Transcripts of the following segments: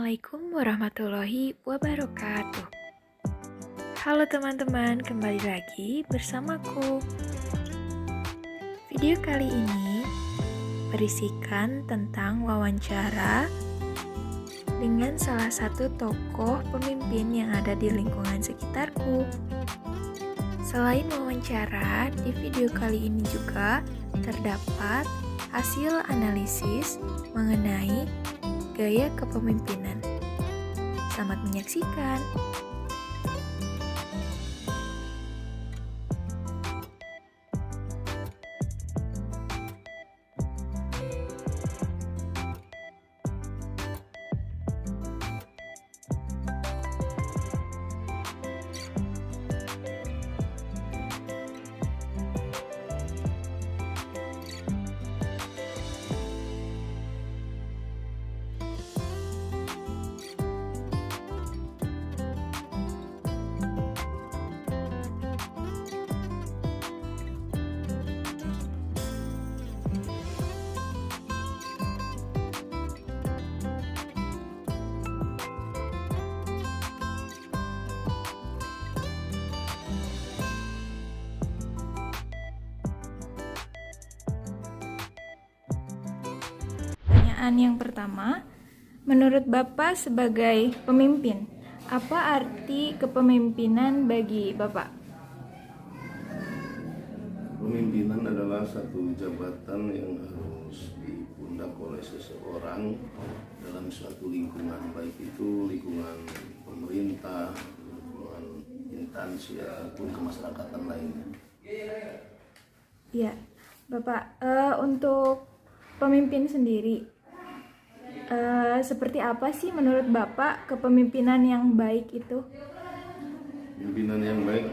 Assalamualaikum warahmatullahi wabarakatuh. Halo teman-teman, kembali lagi bersamaku. Video kali ini berisikan tentang wawancara dengan salah satu tokoh pemimpin yang ada di lingkungan sekitarku. Selain wawancara, di video kali ini juga terdapat hasil analisis mengenai gaya kepemimpinan. Selamat menyaksikan. Pertanyaan yang pertama, menurut Bapak sebagai pemimpin, apa arti kepemimpinan bagi Bapak? Pemimpinan adalah satu jabatan yang harus dipundak oleh seseorang dalam suatu lingkungan, baik itu lingkungan pemerintah, lingkungan instansi ataupun kemasyarakatan lainnya. Ya, Bapak, untuk pemimpin sendiri, seperti apa sih menurut Bapak kepemimpinan yang baik itu? Pimpinan yang baik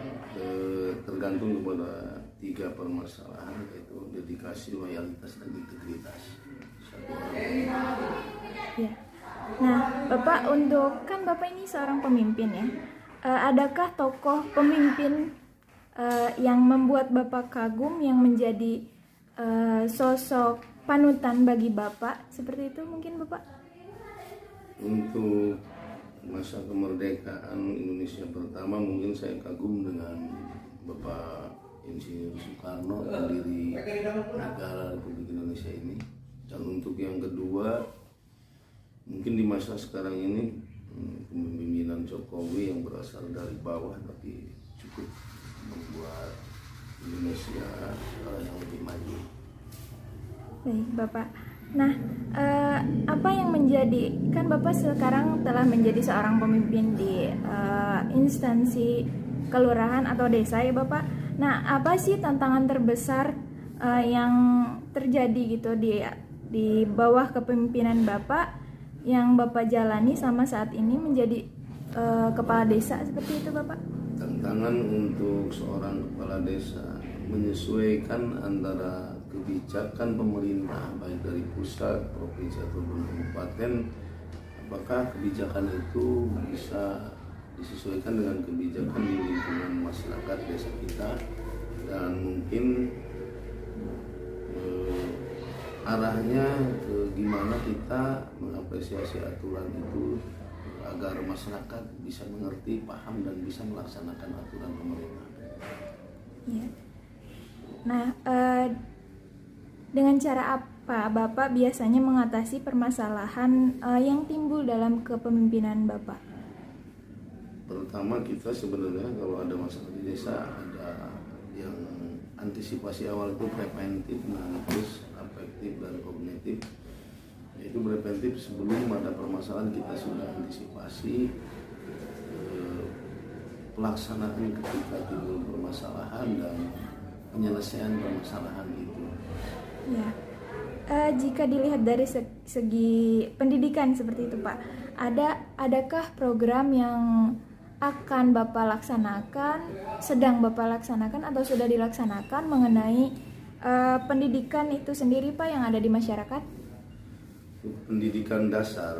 tergantung kepada 3 permasalahan, yaitu dedikasi, loyalitas, dan integritas satu orang. Ya. Nah, Bapak, kan Bapak ini seorang pemimpin ya. Adakah tokoh pemimpin yang membuat Bapak kagum, yang menjadi sosok panutan bagi Bapak? Seperti itu mungkin Bapak? Untuk masa kemerdekaan Indonesia pertama, mungkin saya kagum dengan Bapak Insinyur Soekarno, pendiri negara Republik Indonesia ini. Dan untuk yang kedua, mungkin di masa sekarang ini kepemimpinan Jokowi yang berasal dari bawah tapi cukup membuat Indonesia yang lebih maju. Baik, Bapak. Nah, apa yang kan Bapak sekarang telah menjadi seorang pemimpin di instansi kelurahan atau desa ya Bapak. Nah, apa sih tantangan terbesar yang terjadi gitu di bawah kepemimpinan Bapak yang Bapak jalani sama saat ini menjadi kepala desa seperti itu Bapak? Tantangan untuk seorang kepala desa menyesuaikan antara kebijakan pemerintah baik dari pusat, provinsi ataupun kabupaten, apakah kebijakan itu bisa disesuaikan dengan kebijakan di lingkungan masyarakat desa kita, dan mungkin arahnya gimana kita mengapresiasi aturan itu agar masyarakat bisa mengerti, paham, dan bisa melaksanakan aturan pemerintah. Ya. Nah, dengan cara apa Bapak biasanya mengatasi permasalahan yang timbul dalam kepemimpinan Bapak? Pertama, kita sebenarnya kalau ada masalah di desa, ada yang antisipasi awal itu preventif, terus afektif, dan kognitif. Yaitu preventif, sebelum ada permasalahan kita sudah antisipasi pelaksanaan ketika timbul permasalahan dan penyelesaian permasalahan itu. Ya, jika dilihat dari segi pendidikan seperti itu Pak, adakah program yang akan Bapak laksanakan, sedang Bapak laksanakan atau sudah dilaksanakan mengenai pendidikan itu sendiri Pak yang ada di masyarakat? Pendidikan dasar,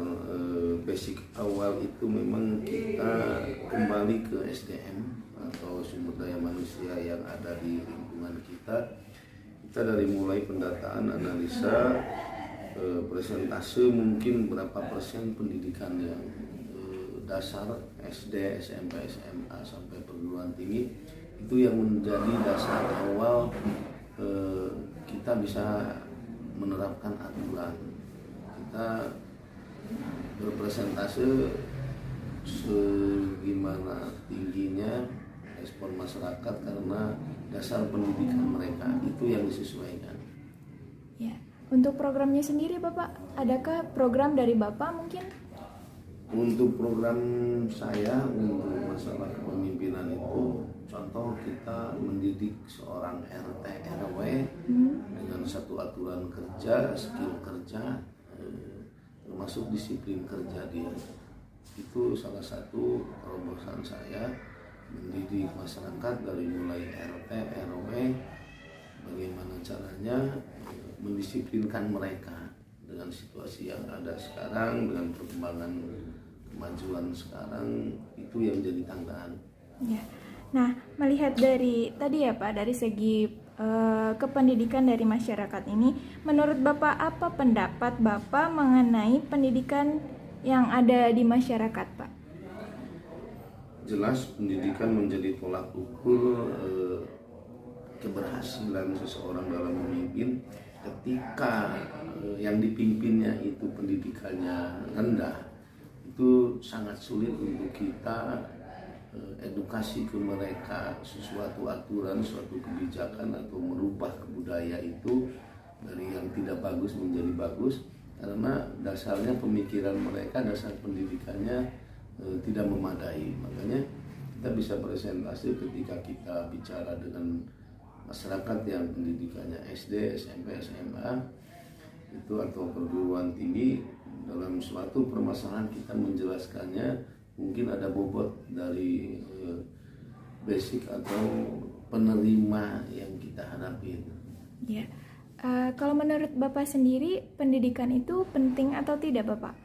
basic awal itu memang kita kembali ke SDM atau sumber daya manusia yang ada di lingkungan kita. Kita dari mulai pendataan, analisa, presentase mungkin berapa persen pendidikan yang dasar SD, SMP, SMA sampai perguruan tinggi itu yang menjadi dasar awal kita bisa menerapkan aturan. Kita berpresentase segimana tingginya respon masyarakat karena dasar pendidikan mereka itu yang disesuaikan. Ya, untuk programnya sendiri Bapak, adakah program dari Bapak mungkin? Untuk program saya untuk masalah kepemimpinan itu, contoh kita mendidik seorang RT RW dengan satu aturan kerja, skill kerja, termasuk disiplin kerja dia. Itu salah satu terobosan saya, mendidik masyarakat dari mulai RT RW, bagaimana caranya mendisiplinkan mereka dengan situasi yang ada sekarang, dengan perkembangan kemajuan sekarang, itu yang jadi tanggaan. Ya. Nah, melihat dari tadi ya Pak, dari segi kependidikan dari masyarakat ini, menurut Bapak apa pendapat Bapak mengenai pendidikan yang ada di masyarakat, Pak? Jelas pendidikan menjadi tolak ukur keberhasilan seseorang dalam memimpin. Ketika yang dipimpinnya itu pendidikannya rendah, itu sangat sulit untuk kita edukasi ke mereka sesuatu aturan, suatu kebijakan atau merubah budaya itu dari yang tidak bagus menjadi bagus, karena dasarnya pemikiran mereka, dasar pendidikannya tidak memadai. Makanya kita bisa presentasi ketika kita bicara dengan masyarakat yang pendidikannya SD, SMP, SMA itu atau perguruan tinggi, dalam suatu permasalahan kita menjelaskannya mungkin ada bobot dari basic atau penerima yang kita hadapi. Ya, kalau menurut Bapak sendiri pendidikan itu penting atau tidak Bapak?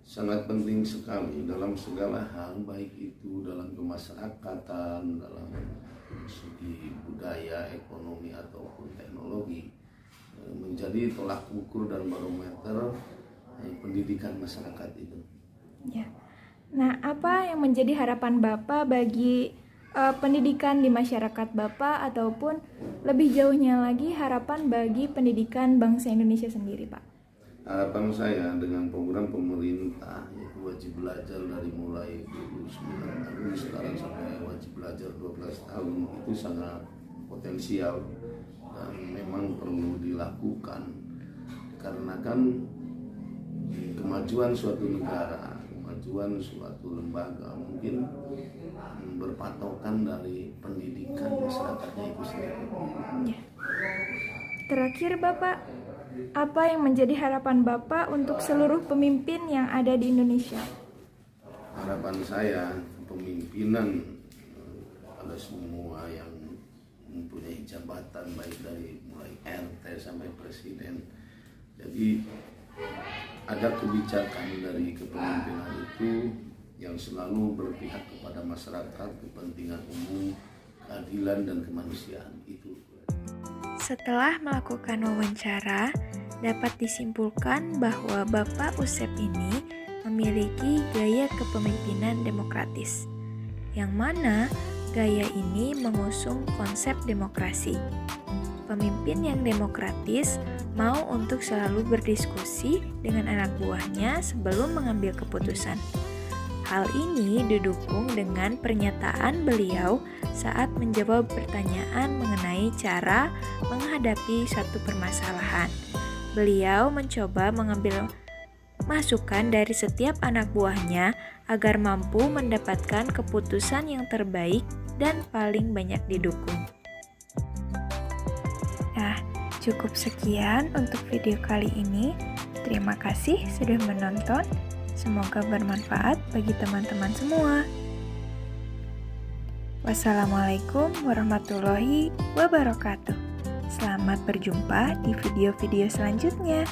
Sangat penting sekali dalam segala hal, baik itu dalam kemasyarakatan, dalam segi budaya, ekonomi ataupun teknologi, menjadi tolak ukur dan barometer pendidikan masyarakat itu. Ya. Nah, apa yang menjadi harapan Bapak bagi pendidikan di masyarakat Bapak, ataupun lebih jauhnya lagi harapan bagi pendidikan bangsa Indonesia sendiri, Pak? Harapan saya dengan program pemerintah yaitu wajib belajar dari mulai 9 tahun sekarang sampai wajib belajar 12 tahun itu sangat potensial dan memang perlu dilakukan, karena kan kemajuan suatu negara, kemajuan suatu lembaga mungkin berpatokan dari pendidikan masyarakatnya itu sendiri. Ya. Terakhir Bapak, apa yang menjadi harapan Bapak untuk seluruh pemimpin yang ada di Indonesia? Harapan saya kepemimpinan pada semua yang mempunyai jabatan, baik dari mulai RT sampai presiden. Jadi ada kebijakan dari kepemimpinan itu yang selalu berpihak kepada masyarakat, kepentingan umum, keadilan dan kemanusiaan itu. Setelah melakukan wawancara, dapat disimpulkan bahwa Bapak Usep ini memiliki gaya kepemimpinan demokratis, yang mana gaya ini mengusung konsep demokrasi. Pemimpin yang demokratis mau untuk selalu berdiskusi dengan anak buahnya sebelum mengambil keputusan. Hal ini didukung dengan pernyataan beliau saat menjawab pertanyaan mengenai cara menghadapi suatu permasalahan. Beliau mencoba mengambil masukan dari setiap anak buahnya agar mampu mendapatkan keputusan yang terbaik dan paling banyak didukung. Nah, cukup sekian untuk video kali ini. Terima kasih sudah menonton. Semoga bermanfaat bagi teman-teman semua. Wassalamualaikum warahmatullahi wabarakatuh. Selamat berjumpa di video-video selanjutnya.